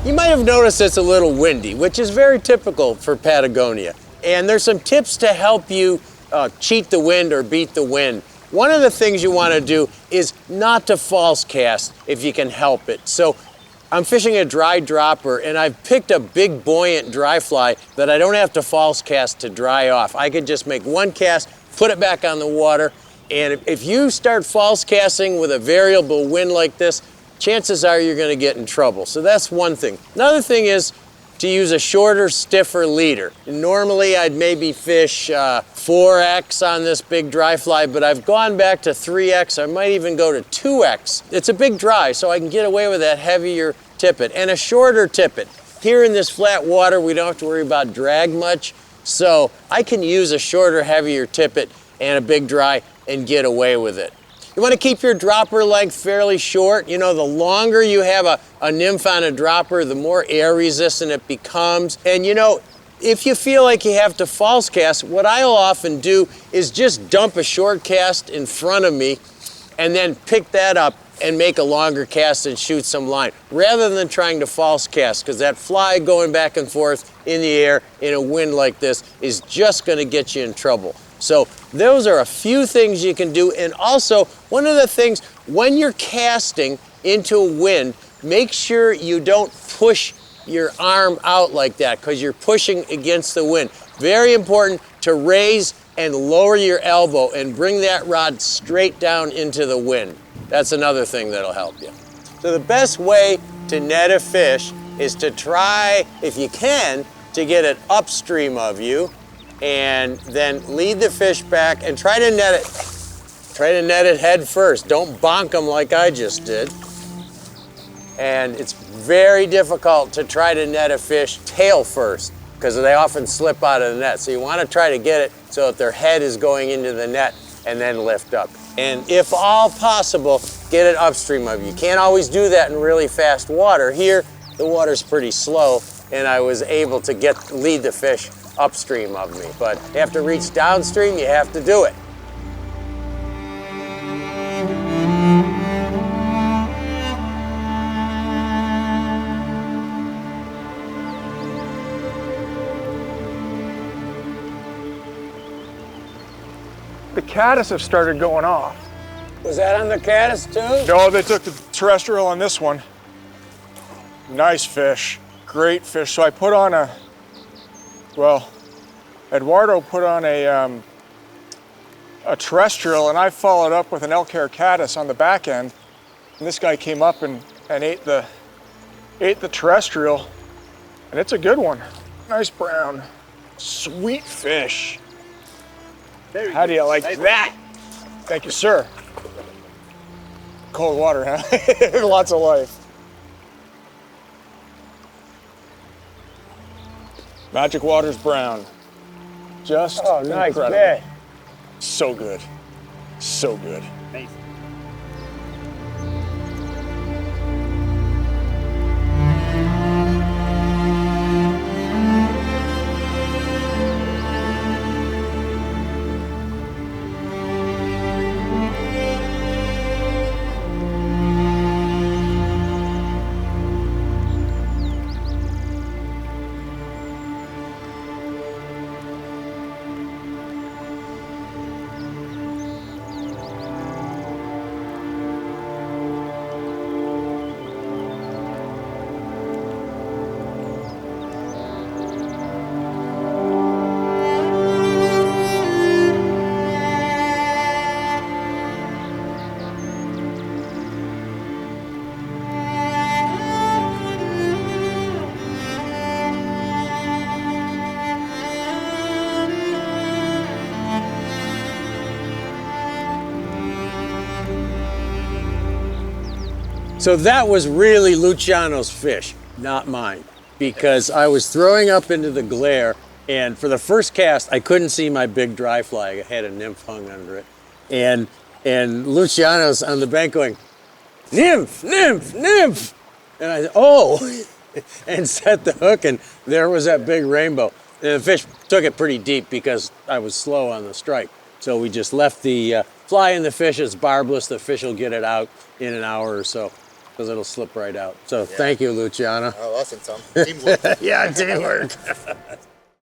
You might have noticed it's a little windy, which is very typical for Patagonia. And there's some tips to help you cheat the wind or beat the wind. One of the things you want to do is not to false cast if you can help it. So I'm fishing a dry dropper and I've picked a big buoyant dry fly that I don't have to false cast to dry off. I could just make one cast, put it back on the water, and if you start false casting with a variable wind like this, chances are you're going to get in trouble. So that's one thing. Another thing is to use a shorter, stiffer leader. Normally I'd maybe fish 4X on this big dry fly, but I've gone back to 3X. I might even go to 2X. It's a big dry, so I can get away with that heavier tippet and a shorter tippet. Here in this flat water, we don't have to worry about drag much, so I can use a shorter, heavier tippet and a big dry and get away with it. You want to keep your dropper length fairly short. You know, the longer you have a nymph on a dropper, the more air resistant it becomes. And you know, if you feel like you have to false cast, what I'll often do is just dump a short cast in front of me and then pick that up and make a longer cast and shoot some line, rather than trying to false cast, because that fly going back and forth in the air in a wind like this is just going to get you in trouble. So those are a few things you can do. And also, one of the things, when you're casting into a wind, make sure you don't push your arm out like that, because you're pushing against the wind. Very important to raise and lower your elbow and bring that rod straight down into the wind. That's another thing that'll help you. So the best way to net a fish is to try, if you can, to get it upstream of you, and then lead the fish back and try to net it. Try to net it head first. Don't bonk them like I just did. And it's very difficult to try to net a fish tail first, because they often slip out of the net. So you want to try to get it so that their head is going into the net and then lift up. And if all possible, get it upstream of you. You can't always do that in really fast water. Here, the water's pretty slow, and I was able to lead the fish upstream of me. But you have to reach downstream, you have to do it. The caddis have started going off. Was that on the caddis too? No, they took the terrestrial on this one. Nice fish, great fish. So I put on Eduardo put on a terrestrial, and I followed up with an elk hair caddis on the back end. And this guy came up and ate the terrestrial, and it's a good one. Nice brown, sweet fish. How do you like that? Thank you, sir. Cold water, huh? Lots of life. Magic Water's brown. Just nice incredible. bit. So good. So good. Nice. So that was really Luciano's fish, not mine, because I was throwing up into the glare, and for the first cast, I couldn't see my big dry fly. I had a nymph hung under it. And Luciano's on the bank going, nymph, nymph, nymph. And I said, oh, and set the hook, and there was that big rainbow. And the fish took it pretty deep because I was slow on the strike. So we just left the fly in the fish. It's barbless. The fish will get it out in an hour or so. because it'll slip right out. So thank you, Luciano. Oh, awesome, Tom. Teamwork. Yeah, teamwork.